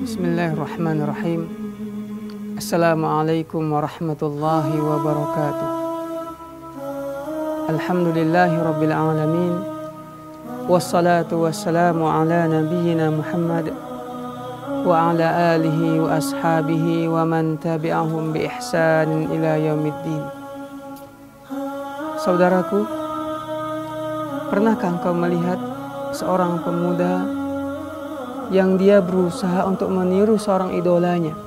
Bismillahirrahmanirrahim. Assalamualaikum warahmatullahi wabarakatuh. Alhamdulillahi rabbil alamin. Wassalatu wassalamu ala nabiyyina Muhammad wa ala alihi wa ashabihi wa man tabi'ahum bi ihsan ila yaumiddin. Saudaraku, pernahkah engkau melihat seorang pemuda yang dia berusaha untuk meniru seorang idolanya?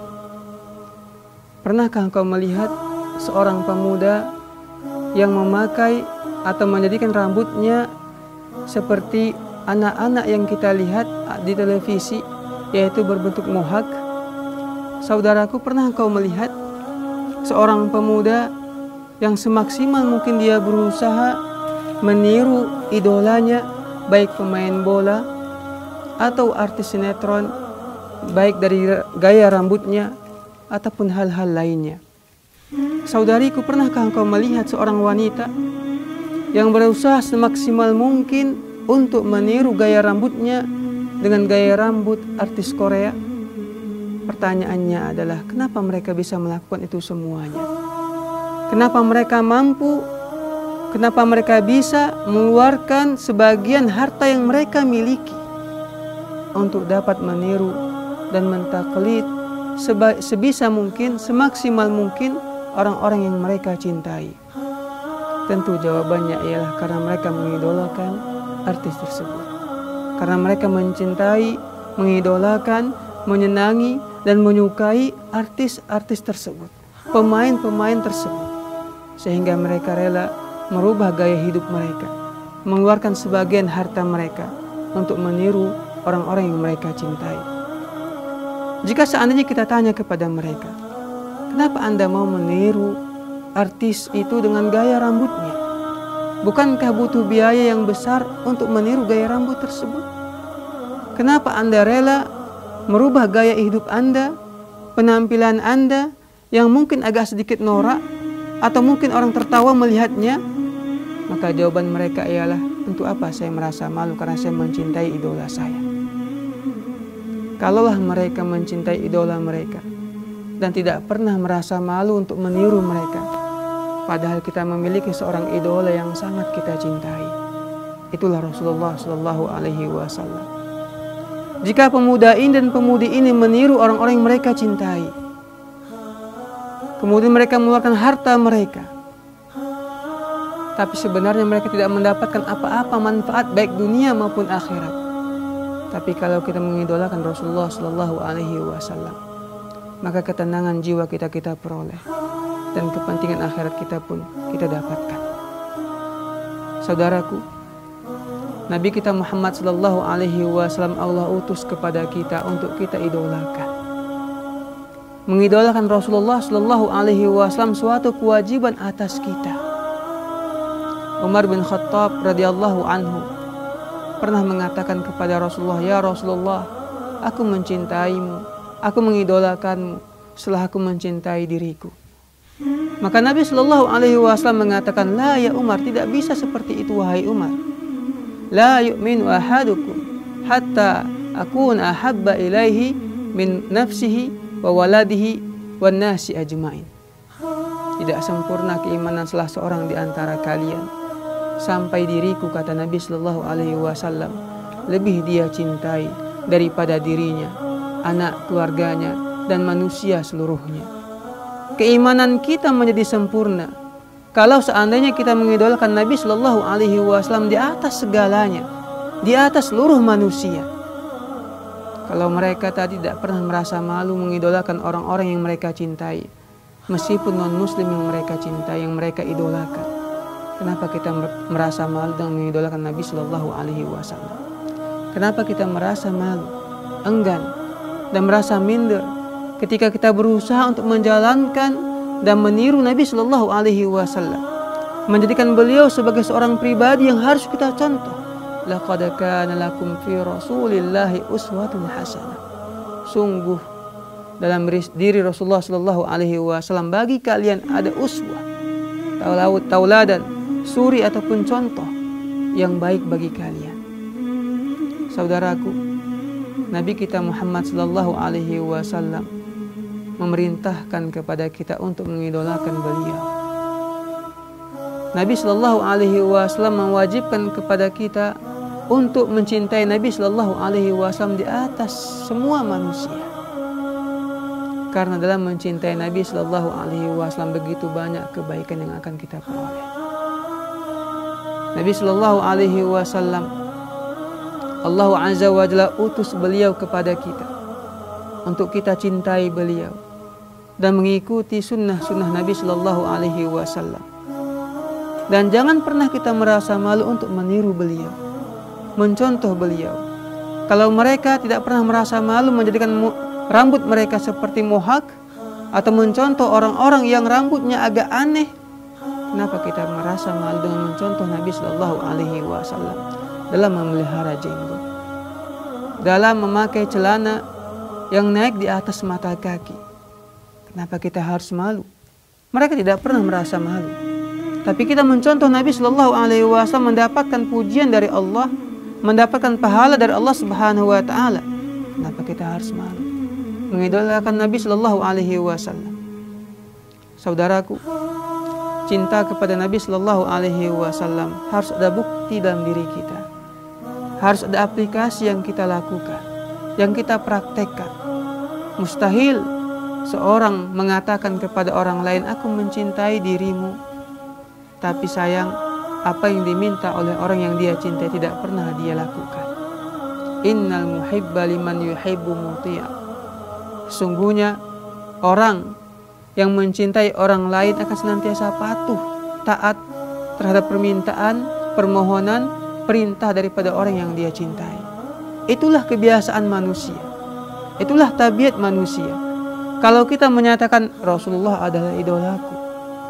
Pernahkah engkau melihat seorang pemuda yang memakai atau menjadikan rambutnya seperti anak-anak yang kita lihat di televisi, yaitu berbentuk mohak? Saudaraku, pernah engkau melihat seorang pemuda yang semaksimal mungkin dia berusaha meniru idolanya, baik pemain bola atau artis sinetron, baik dari gaya rambutnya ataupun hal-hal lainnya? Saudariku, pernahkah engkau melihat seorang wanita yang berusaha semaksimal mungkin untuk meniru gaya rambutnya dengan gaya rambut artis Korea? Pertanyaannya adalah, kenapa mereka bisa melakukan itu semuanya? Kenapa mereka mampu? Kenapa mereka bisa mengeluarkan sebagian harta yang mereka miliki untuk dapat meniru dan mentaklid sebisa mungkin, semaksimal mungkin orang-orang yang mereka cintai? Tentu jawabannya ialah karena mereka mengidolakan artis tersebut. Karena mereka mencintai, mengidolakan, menyenangi, dan menyukai artis-artis tersebut, pemain-pemain tersebut. Sehingga mereka rela merubah gaya hidup mereka, mengeluarkan sebagian harta mereka untuk meniru orang-orang yang mereka cintai. Jika seandainya kita tanya kepada mereka, kenapa Anda mau meniru artis itu dengan gaya rambutnya? Bukankah butuh biaya yang besar untuk meniru gaya rambut tersebut? Kenapa Anda rela merubah gaya hidup Anda, penampilan Anda yang mungkin agak sedikit norak atau mungkin orang tertawa melihatnya? Maka jawaban mereka ialah, untuk apa saya merasa malu karena saya mencintai idola saya? Kalaulah mereka mencintai idola mereka dan tidak pernah merasa malu untuk meniru mereka, padahal kita memiliki seorang idola yang sangat kita cintai, itulah Rasulullah Shallallahu Alaihi Wasallam. Jika pemuda ini dan pemudi ini meniru orang-orang yang mereka cintai, kemudian mereka mengeluarkan harta mereka, tapi sebenarnya mereka tidak mendapatkan apa-apa manfaat baik dunia maupun akhirat. Tapi kalau kita mengidolakan Rasulullah Sallallahu Alaihi Wasallam, maka ketenangan jiwa kita peroleh, dan kepentingan akhirat kita pun kita dapatkan. Saudaraku, Nabi kita Muhammad Sallallahu Alaihi Wasallam Allah utus kepada kita untuk kita idolakan. Mengidolakan Rasulullah Sallallahu Alaihi Wasallam suatu kewajiban atas kita. Umar bin Khattab radhiyallahu anhu pernah mengatakan kepada Rasulullah, "Ya Rasulullah, aku mencintaimu, aku mengidolakanmu setelah aku mencintai diriku." Maka Nabi Shallallahu Alaihi Wasallam mengatakan, "La ya Umar, tidak bisa seperti itu wahai Umar. La yu'minu ahadukum hatta akuna ahabba ilaihi min nafsihi wa waladihi wan nasi ajmain." Tidak sempurna keimanan salah seorang di antara kalian sampai diriku, kata Nabi Sallallahu Alaihi Wasallam, lebih dia cintai daripada dirinya, anak keluarganya, dan manusia seluruhnya. Keimanan kita menjadi sempurna kalau seandainya kita mengidolakan Nabi Sallallahu Alaihi Wasallam di atas segalanya, di atas seluruh manusia. Kalau mereka tadi tidak pernah merasa malu mengidolakan orang-orang yang mereka cintai, meskipun non-muslim yang mereka cintai, yang mereka idolakan, Kenapa kita merasa malu dengan mengidolakan Nabi Shallallahu Alaihi Wasallam? Kenapa kita merasa malu, enggan, dan merasa minder ketika kita berusaha untuk menjalankan dan meniru Nabi Shallallahu Alaihi Wasallam, menjadikan beliau sebagai seorang pribadi yang harus kita contoh. Laqad kana lakum fi Rasulillahi uswatun hasanah. Sungguh dalam diri Rasulullah Shallallahu Alaihi Wasallam bagi kalian ada uswah, tauladan, suri ataupun contoh yang baik bagi kalian. Saudaraku, Nabi kita Muhammad Sallallahu Alaihi Wasallam memerintahkan kepada kita untuk mengidolakan beliau. Nabi Sallallahu Alaihi Wasallam mewajibkan kepada kita untuk mencintai Nabi Sallallahu Alaihi Wasallam di atas semua manusia. Karena dalam mencintai Nabi Sallallahu Alaihi Wasallam begitu banyak kebaikan yang akan kita peroleh. Nabi Sallallahu Alaihi Wasallam, Allah Azza wa Jalla utus beliau kepada kita untuk kita cintai beliau dan mengikuti sunnah-sunnah Nabi Sallallahu Alaihi Wasallam. Dan jangan pernah kita merasa malu untuk meniru beliau, mencontoh beliau. Kalau mereka tidak pernah merasa malu menjadikan rambut mereka seperti mohak atau mencontoh orang-orang yang rambutnya agak aneh, kenapa kita merasa malu dengan mencontoh Nabi Sallallahu Alaihi Wasallam dalam memelihara jenggot, dalam memakai celana yang naik di atas mata kaki? Kenapa kita harus malu? Mereka tidak pernah merasa malu, tapi kita mencontoh Nabi Sallallahu Alaihi Wasallam mendapatkan pujian dari Allah, mendapatkan pahala dari Allah Subhanahu Wa Taala. Kenapa kita harus malu mengidolakan Nabi Sallallahu Alaihi Wasallam? Saudaraku, cinta kepada Nabi Sallallahu Alaihi Wasallam harus ada bukti dalam diri kita. Harus ada aplikasi yang kita lakukan, yang kita praktekkan. Mustahil seorang mengatakan kepada orang lain, aku mencintai dirimu, tapi sayang, apa yang diminta oleh orang yang dia cintai tidak pernah dia lakukan. Innal muhibba liman yuhibbu muti'a. Sungguhnya orang yang mencintai orang lain akan senantiasa patuh, taat terhadap permintaan, permohonan, perintah daripada orang yang dia cintai. Itulah kebiasaan manusia. Itulah tabiat manusia. Kalau kita menyatakan Rasulullah adalah idolaku,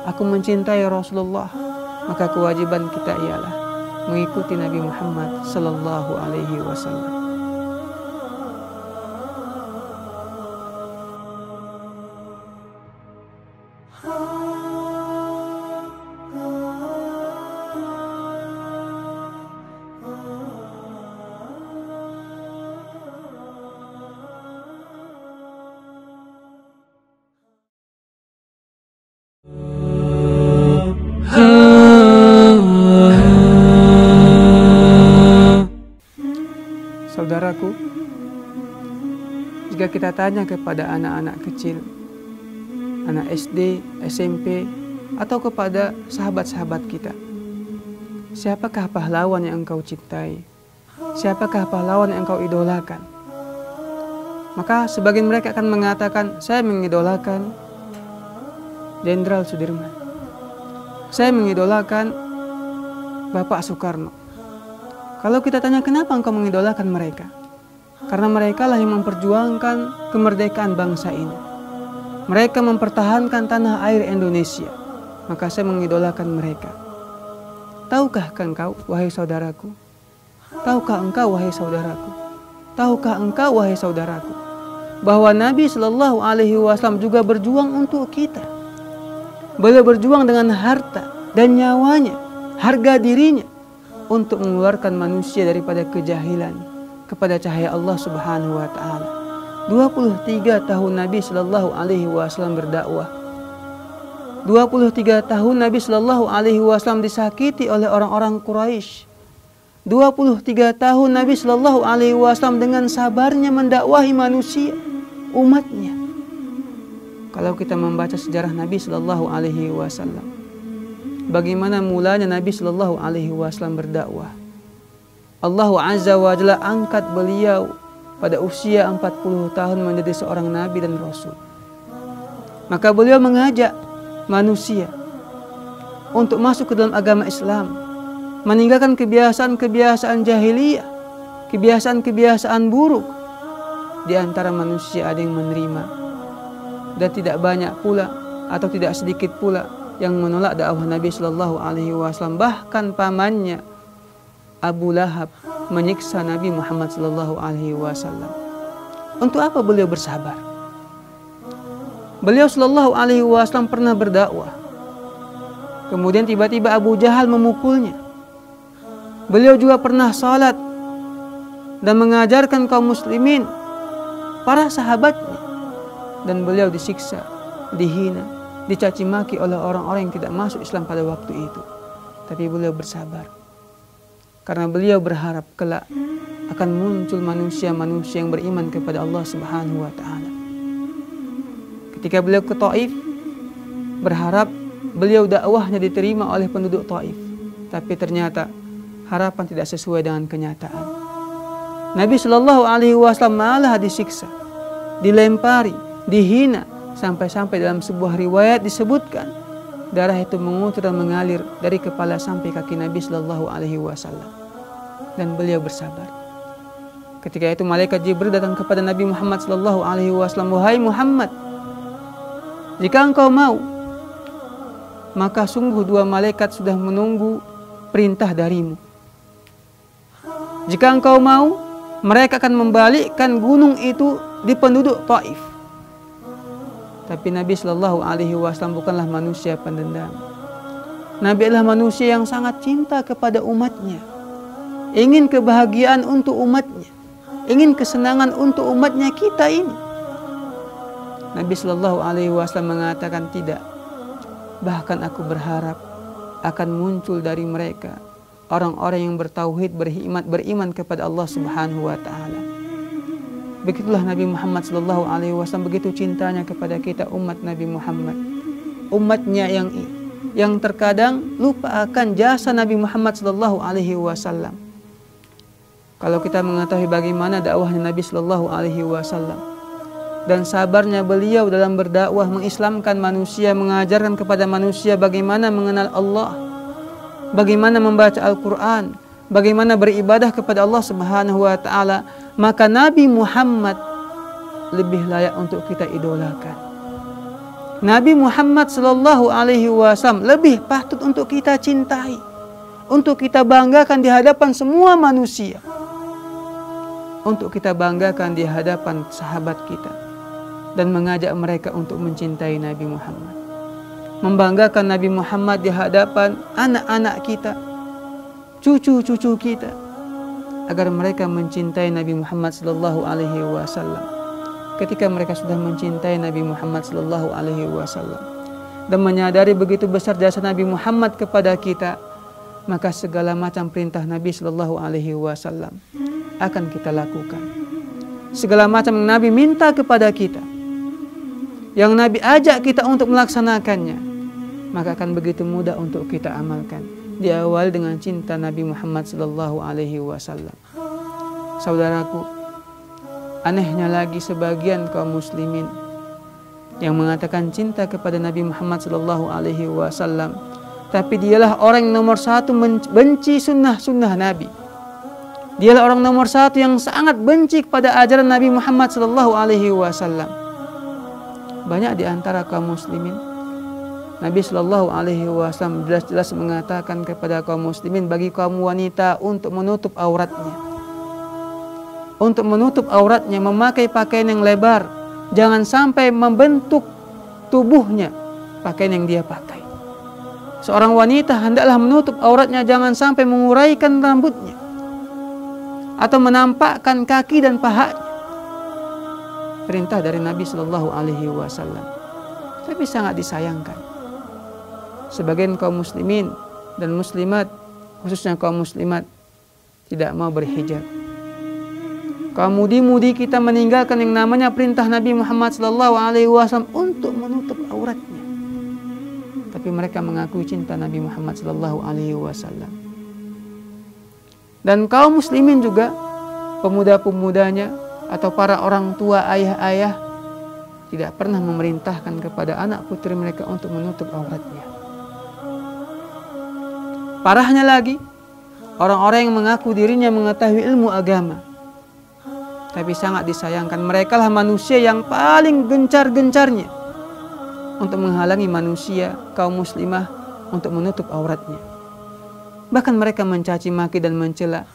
aku mencintai Rasulullah, maka kewajiban kita ialah mengikuti Nabi Muhammad Sallallahu Alaihi Wasallam. Saudaraku, jika kita tanya kepada anak-anak kecil, anak SD, SMP, atau kepada sahabat-sahabat kita, siapakah pahlawan yang engkau cintai? Siapakah pahlawan yang engkau idolakan? Maka sebagian mereka akan mengatakan, saya mengidolakan Jenderal Sudirman, saya mengidolakan Bapak Soekarno. Kalau kita tanya kenapa engkau mengidolakan mereka? Karena mereka lah yang memperjuangkan kemerdekaan bangsa ini. Mereka mempertahankan tanah air Indonesia. Maka saya mengidolakan mereka. Tahukah engkau, wahai saudaraku? Tahukah engkau, wahai saudaraku? Tahukah engkau, wahai saudaraku, bahwa Nabi Sallallahu Alaihi Wasallam juga berjuang untuk kita. Beliau berjuang dengan harta dan nyawanya, harga dirinya, untuk mengeluarkan manusia daripada kejahilan kepada cahaya Allah Subhanahu wa Ta'ala. 23 tahun Nabi Sallallahu Alaihi Wasallam berdakwah. 23 tahun Nabi Sallallahu Alaihi Wasallam disakiti oleh orang-orang Quraisy. 23 tahun Nabi Sallallahu Alaihi Wasallam dengan sabarnya mendakwahi manusia, umatnya. Kalau kita membaca sejarah Nabi Sallallahu Alaihi Wasallam, bagaimana mulanya Nabi Sallallahu Alaihi Wasallam berdakwah. Allah Azza wa Jalla angkat beliau pada usia 40 tahun menjadi seorang Nabi dan Rasul. Maka beliau mengajak manusia untuk masuk ke dalam agama Islam, meninggalkan kebiasaan-kebiasaan jahiliyah, kebiasaan-kebiasaan buruk. Di antara manusia ada yang menerima, dan tidak banyak pula atau tidak sedikit pula yang menolak dakwah Nabi Shallallahu Alaihi Wasallam. Bahkan pamannya Abu Lahab menyiksa Nabi Muhammad Shallallahu Alaihi Wasallam. Untuk apa beliau bersabar? Beliau Shallallahu Alaihi Wasallam pernah berdakwah, kemudian tiba-tiba Abu Jahal memukulnya. Beliau juga pernah salat dan mengajarkan kaum muslimin, para sahabatnya, dan beliau disiksa, dihina, dicaci maki oleh orang-orang yang tidak masuk Islam pada waktu itu. Tapi beliau bersabar karena beliau berharap kelak akan muncul manusia-manusia yang beriman kepada Allah Subhanahu wa taala. Ketika beliau ke Taif, berharap beliau dakwahnya diterima oleh penduduk Taif, tapi ternyata harapan tidak sesuai dengan kenyataan. Nabi Shallallahu Alaihi Wasallam malah disiksa, dilempari, dihina, sampai-sampai dalam sebuah riwayat disebutkan darah itu mengucur dan mengalir dari kepala sampai kaki Nabi Shallallahu Alaihi Wasallam. Dan beliau bersabar. Ketika itu malaikat Jibril datang kepada Nabi Muhammad Shallallahu Alaihi Wasallam, wahai Muhammad, jika engkau mau, maka sungguh dua malaikat sudah menunggu perintah darimu. Jika engkau mau, mereka akan membalikkan gunung itu di penduduk Taif. Tapi Nabi Shallallahu Alaihi Wasallam bukanlah manusia pendendam. Nabi adalah manusia yang sangat cinta kepada umatnya, ingin kebahagiaan untuk umatnya, ingin kesenangan untuk umatnya kita ini. Nabi Shallallahu Alaihi Wasallam mengatakan tidak. Bahkan aku berharap akan muncul dari mereka orang-orang yang bertauhid, beriman kepada Allah Subhanahu wa taala. Begitulah Nabi Muhammad Shallallahu Alaihi Wasallam, begitu cintanya kepada kita umat Nabi Muhammad. Umatnya yang terkadang lupa akan jasa Nabi Muhammad Shallallahu Alaihi Wasallam. Kalau kita mengetahui bagaimana dakwahnya Nabi Shallallahu Alaihi Wasallam dan sabarnya beliau dalam berdakwah, mengislamkan manusia, mengajarkan kepada manusia bagaimana mengenal Allah, bagaimana membaca Al-Quran, bagaimana beribadah kepada Allah Subhanahu wa taala, maka Nabi Muhammad lebih layak untuk kita idolakan. Nabi Muhammad Sallallahu Alaihi Wasallam lebih patut untuk kita cintai, untuk kita banggakan di hadapan semua manusia, untuk kita banggakan di hadapan sahabat kita, dan mengajak mereka untuk mencintai Nabi Muhammad, membanggakan Nabi Muhammad di hadapan anak-anak kita, cucu-cucu kita, agar mereka mencintai Nabi Muhammad Sallallahu Alaihi Wasallam. Ketika mereka sudah mencintai Nabi Muhammad Sallallahu Alaihi Wasallam dan menyadari begitu besar jasa Nabi Muhammad kepada kita, maka segala macam perintah Nabi Sallallahu Alaihi Wasallam akan kita lakukan. Segala macam yang Nabi minta kepada kita, yang Nabi ajak kita untuk melaksanakannya, maka akan begitu mudah untuk kita amalkan. Diawali dengan cinta Nabi Muhammad Sallallahu Alaihi Wasallam. Saudaraku, anehnya lagi sebagian kaum muslimin yang mengatakan cinta kepada Nabi Muhammad Sallallahu Alaihi Wasallam, tapi dialah orang yang nomor satu benci sunnah-sunnah Nabi. Dialah orang nomor satu yang sangat benci kepada ajaran Nabi Muhammad Sallallahu Alaihi Wasallam. Banyak di antara kaum muslimin, Nabi Shallallahu Alaihi Wasallam jelas-jelas mengatakan kepada kaum muslimin, bagi kaum wanita untuk menutup auratnya, memakai pakaian yang lebar, jangan sampai membentuk tubuhnya pakaian yang dia pakai. Seorang wanita hendaklah menutup auratnya, jangan sampai menguraikan rambutnya atau menampakkan kaki dan pahanya. Perintah dari Nabi Shallallahu Alaihi Wasallam. Tapi sangat disayangkan, sebagian kaum muslimin dan muslimat, khususnya kaum muslimat, tidak mau berhijab. Kaum mudi-mudi kita meninggalkan yang namanya perintah Nabi Muhammad SAW untuk menutup auratnya. Tapi mereka mengakui cinta Nabi Muhammad SAW. Dan kaum muslimin juga, pemuda-pemudanya atau para orang tua, ayah-ayah, tidak pernah memerintahkan kepada anak putri mereka untuk menutup auratnya. Parahnya lagi, orang-orang yang mengaku dirinya mengetahui ilmu agama, tapi sangat disayangkan mereka lah manusia yang paling gencar-gencarnya untuk menghalangi manusia kaum muslimah untuk menutup auratnya. Bahkan mereka mencaci maki dan mencela,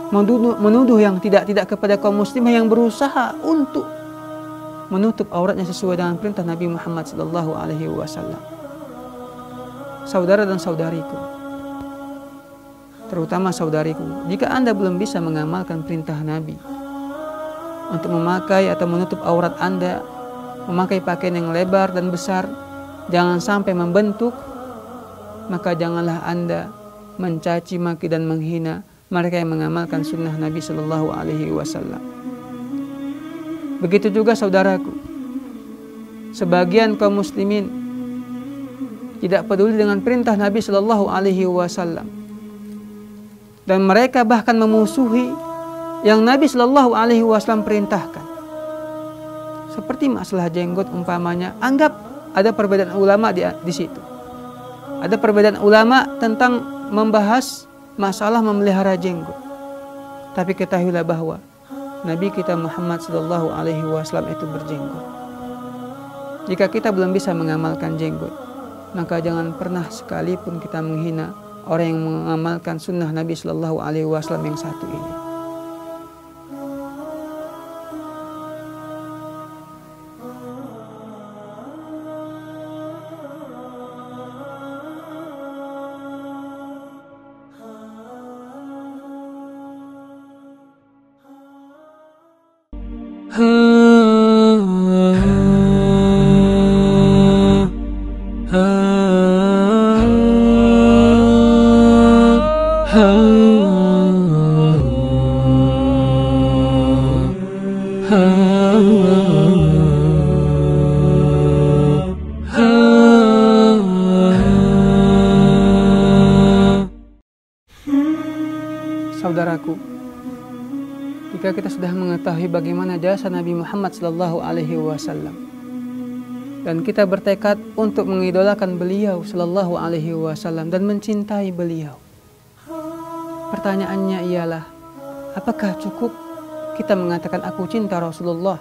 menuduh yang tidak-tidak kepada kaum muslimah yang berusaha untuk menutup auratnya sesuai dengan perintah Nabi Muhammad SAW. Saudara dan saudariku, terutama saudariku, jika Anda belum bisa mengamalkan perintah Nabi untuk memakai atau menutup aurat Anda, memakai pakaian yang lebar dan besar, jangan sampai membentuk, maka janganlah Anda mencaci maki dan menghina mereka yang mengamalkan sunnah Nabi SAW. Begitu juga saudaraku, sebagian kaum muslimin tidak peduli dengan perintah Nabi SAW, dan mereka bahkan memusuhi yang Nabi SAW perintahkan. Seperti masalah jenggot umpamanya, anggap ada perbedaan ulama di situ. Ada perbedaan ulama tentang membahas masalah memelihara jenggot. Tapi ketahuilah bahwa Nabi kita Muhammad SAW itu berjenggot. Jika kita belum bisa mengamalkan jenggot, maka jangan pernah sekalipun kita menghina orang yang mengamalkan sunnah Nabi SAW yang satu ini. Saudaraku, jika kita sudah mengetahui bagaimana jasa Nabi Muhammad SAW dan kita bertekad untuk mengidolakan beliau SAW dan mencintai beliau, pertanyaannya ialah, apakah cukup kita mengatakan aku cinta Rasulullah?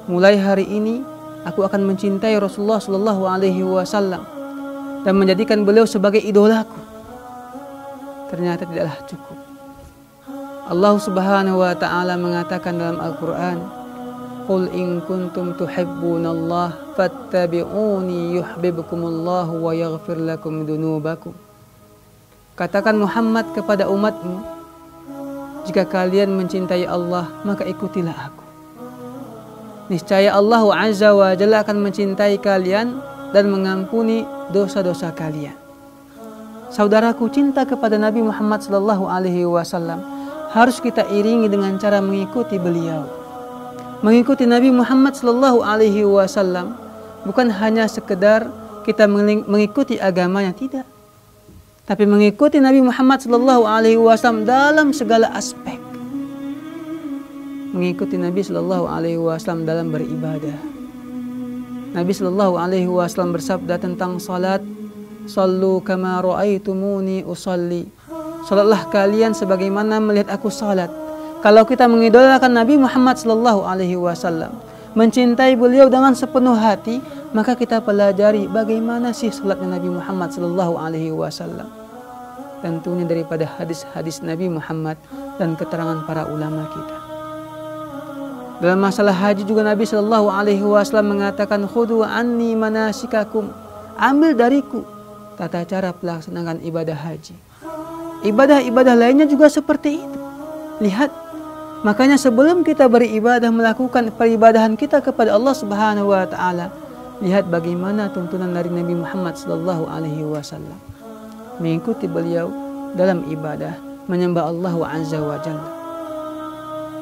Mulai hari ini aku akan mencintai Rasulullah SAW dan menjadikan beliau sebagai idolaku. Ternyata tidaklah cukup. Allah Subhanahu wa ta'ala mengatakan dalam Al-Quran, Qul in kuntum tuhibbunallah fattabi'uni yuhibbukumullahu wa yaghfir lakum dunubakum. Katakan Muhammad kepada umatmu, jika kalian mencintai Allah, maka ikutilah aku. Niscaya Allah Azza wa Jalla akan mencintai kalian dan mengampuni dosa-dosa kalian. Saudaraku, cinta kepada Nabi Muhammad SAW harus kita iringi dengan cara mengikuti beliau. Mengikuti Nabi Muhammad SAW bukan hanya sekedar kita mengikuti agamanya, tidak. Tapi mengikuti Nabi Muhammad SAW dalam segala aspek. Mengikuti Nabi SAW dalam beribadah. Nabi SAW bersabda tentang salat, Sallu kama ra'aitumuni usalli. Salatlah kalian sebagaimana melihat aku salat. Kalau kita mengidolakan Nabi Muhammad SAW, mencintai beliau dengan sepenuh hati, maka kita pelajari bagaimana sih salatnya Nabi Muhammad SAW. Tentunya daripada hadis-hadis Nabi Muhammad dan keterangan para ulama kita. Dalam masalah haji juga Nabi SAW mengatakan, Khudu anni manasikakum. Ambil dariku tata cara pelaksanaan ibadah haji. Ibadah-ibadah lainnya juga seperti itu. Lihat, makanya sebelum kita beribadah, melakukan peribadahan kita kepada Allah Subhanahu wa ta'ala, lihat bagaimana tuntunan dari Nabi Muhammad SAW. Mengikuti beliau dalam ibadah, menyembah Allah Azza wa Jalla.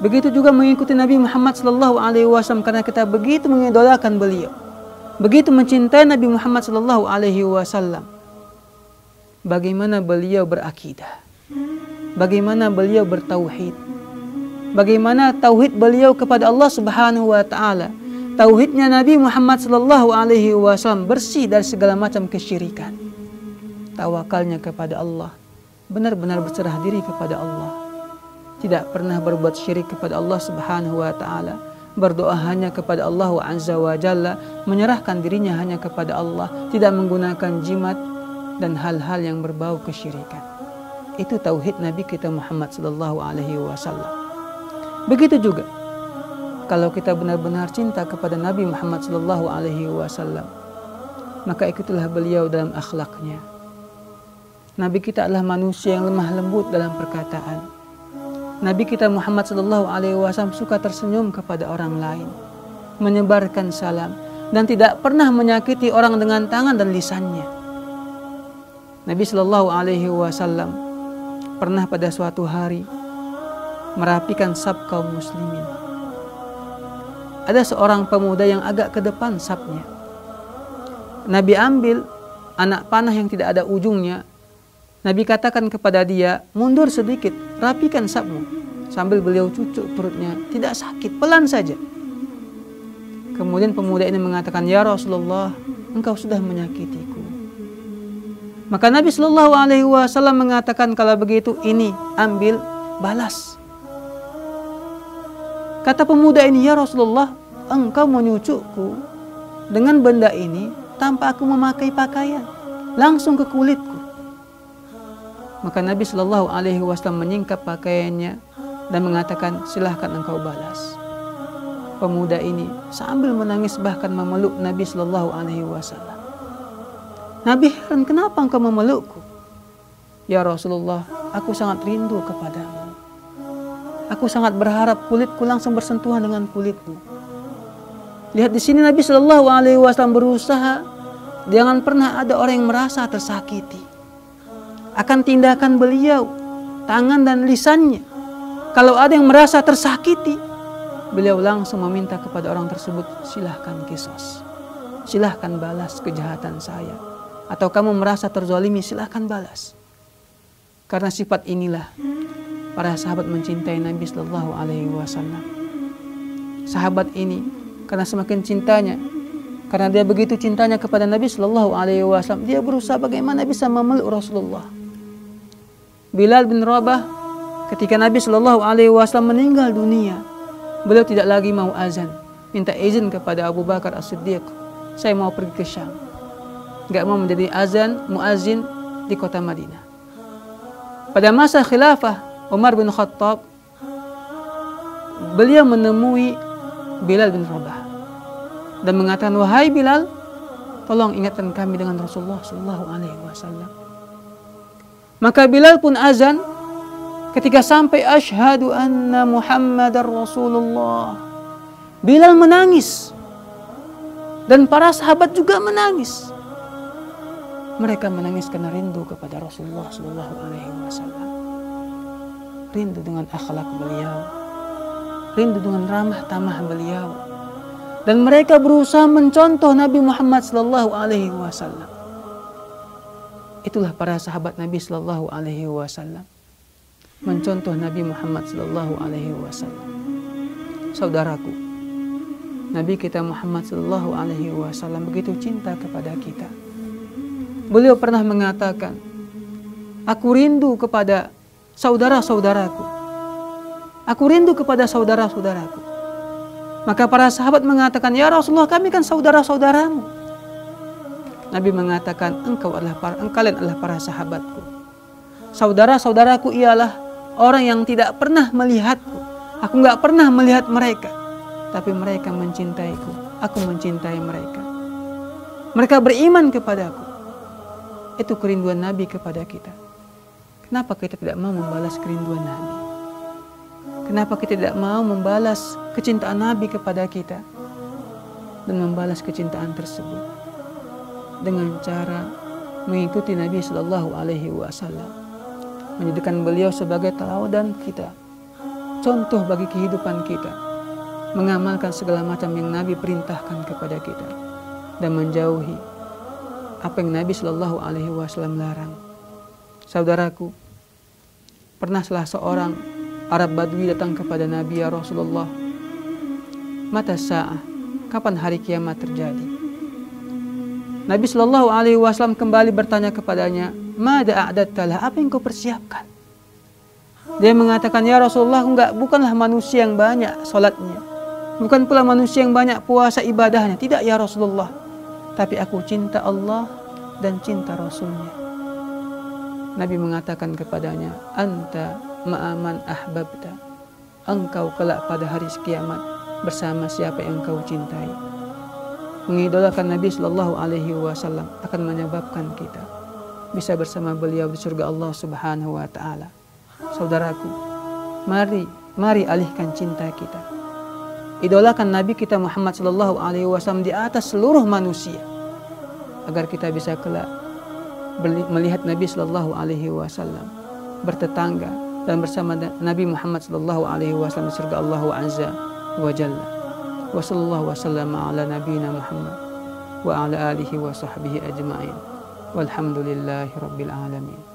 Begitu juga mengikuti Nabi Muhammad SAW, karena kita begitu mengidolakan beliau, begitu mencintai Nabi Muhammad SAW. Bagaimana beliau berakidah, bagaimana beliau bertauhid, bagaimana tauhid beliau kepada Allah Subhanahu wa ta'ala. Tauhidnya Nabi Muhammad SAW bersih dari segala macam kesyirikan. Tawakalnya kepada Allah, benar-benar berserah diri kepada Allah, tidak pernah berbuat syirik kepada Allah Subhanahu wa taala, berdoa hanya kepada Allah Azza wa Jalla, menyerahkan dirinya hanya kepada Allah, tidak menggunakan jimat dan hal-hal yang berbau kesyirikan. Itu tauhid Nabi kita Muhammad sallallahu alaihi wasallam. Begitu juga kalau kita benar-benar cinta kepada Nabi Muhammad sallallahu alaihi wasallam, maka ikutilah beliau dalam akhlaknya. Nabi kita adalah manusia yang lemah lembut dalam perkataan. Nabi kita Muhammad sallallahu alaihi wasallam suka tersenyum kepada orang lain, menyebarkan salam, dan tidak pernah menyakiti orang dengan tangan dan lisannya. Nabi sallallahu alaihi wasallam pernah pada suatu hari merapikan saf kaum muslimin. Ada seorang pemuda yang agak ke depan safnya. Nabi ambil anak panah yang tidak ada ujungnya. Nabi katakan kepada dia, mundur sedikit, rapikan safmu. Sambil beliau cucuk perutnya, tidak sakit, pelan saja. Kemudian pemuda ini mengatakan, ya Rasulullah, engkau sudah menyakitiku. Maka Nabi Shallallahu Alaihi Wasallam mengatakan, kalau begitu ini ambil, balas. Kata pemuda ini, ya Rasulullah, engkau menyucukku dengan benda ini tanpa aku memakai pakaian, langsung ke kulitku. Maka Nabi Shallallahu Alaihi Wasallam menyingkap pakaiannya dan mengatakan, silahkan engkau balas. Pemuda ini sambil menangis bahkan memeluk Nabi Shallallahu Alaihi Wasallam. Nabi heran, kenapa engkau memelukku? Ya Rasulullah, aku sangat rindu kepadamu. Aku sangat berharap kulitku langsung bersentuhan dengan kulitmu. Lihat di sini Nabi Shallallahu Alaihi Wasallam berusaha jangan pernah ada orang yang merasa tersakiti akan tindakan beliau, tangan dan lisannya. Kalau ada yang merasa tersakiti, beliau langsung meminta kepada orang tersebut, silahkan kisos, silahkan balas kejahatan saya. Atau kamu merasa terzalimi, silahkan balas. Karena sifat inilah para sahabat mencintai Nabi Sallallahu Alaihi Wasallam. Sahabat ini karena semakin cintanya, karena dia begitu cintanya kepada Nabi Sallallahu Alaihi Wasallam, dia berusaha bagaimana bisa memeluk Rasulullah. Bilal bin Rabah, ketika Nabi Shallallahu Alaihi Wasallam meninggal dunia, beliau tidak lagi mau azan, minta izin kepada Abu Bakar As-Siddiq, saya mau pergi ke Syam, nggak mau menjadi muazin di kota Madinah. Pada masa khilafah Umar bin Khattab, beliau menemui Bilal bin Rabah dan mengatakan, wahai Bilal, tolong ingatkan kami dengan Rasulullah Shallallahu Alaihi Wasallam. Maka Bilal pun azan ketika sampai asyhadu anna Muhammadar Rasulullah. Bilal menangis dan para sahabat juga menangis. Mereka menangis karena rindu kepada Rasulullah Sallallahu Alaihi Wasallam, rindu dengan akhlak beliau, rindu dengan ramah tamah beliau, dan mereka berusaha mencontoh Nabi Muhammad Sallallahu Alaihi Wasallam. Itulah para sahabat Nabi Sallallahu Alaihi Wasallam, mencontoh Nabi Muhammad Sallallahu Alaihi Wasallam. Saudaraku, Nabi kita Muhammad Sallallahu Alaihi Wasallam begitu cinta kepada kita. Beliau pernah mengatakan, aku rindu kepada saudara-saudaraku, aku rindu kepada saudara-saudaraku. Maka para sahabat mengatakan, ya Rasulullah, kami kan saudara-saudaramu. Nabi mengatakan, kalian adalah para sahabatku. Saudara-saudaraku ialah orang yang tidak pernah melihatku. Aku nggak pernah melihat mereka, tapi mereka mencintaiku. Aku mencintai mereka. Mereka beriman kepadaku. Itu kerinduan Nabi kepada kita. Kenapa kita tidak mau membalas kerinduan Nabi? Kenapa kita tidak mau membalas kecintaan Nabi kepada kita dan membalas kecintaan tersebut dengan cara mengikuti Nabi Sallallahu Alaihi Wasallam, menjadikan beliau sebagai teladan kita, contoh bagi kehidupan kita, mengamalkan segala macam yang Nabi perintahkan kepada kita, dan menjauhi apa yang Nabi Sallallahu Alaihi Wasallam larang. Saudaraku, pernah salah seorang Arab Badui datang kepada Nabi, ya Rasulullah, mata sa'ah, kapan hari kiamat terjadi? Nabi Shallallahu Alaihi Wasallam kembali bertanya kepadanya, Mada a'dadtalah, apa yang kau persiapkan? Dia mengatakan, ya Rasulullah, bukanlah manusia yang banyak salatnya, bukan pula manusia yang banyak puasa ibadahnya. Tidak ya Rasulullah, tapi aku cinta Allah dan cinta Rasulnya. Nabi mengatakan kepadanya, anta ma'aman ahbabta, engkau kelak pada hari kiamat bersama siapa yang engkau cintai. Mengidolakan Nabi Shallallahu Alaihi Wasallam akan menyebabkan kita bisa bersama beliau di surga Allah Subhanahu Wa Taala. Saudaraku, mari alihkan cinta kita. Idolakan Nabi kita Muhammad Shallallahu Alaihi Wasallam di atas seluruh manusia, agar kita bisa kelak melihat Nabi Shallallahu Alaihi Wasallam bertetangga dan bersama Nabi Muhammad Shallallahu Alaihi Wasallam di surga Allah Azza wa Jalla. Wa sallallahu wasallam ala nabiyina Muhammad wa ala alihi wa sahbihi ajma'in. Walhamdulillahi rabbil alamin.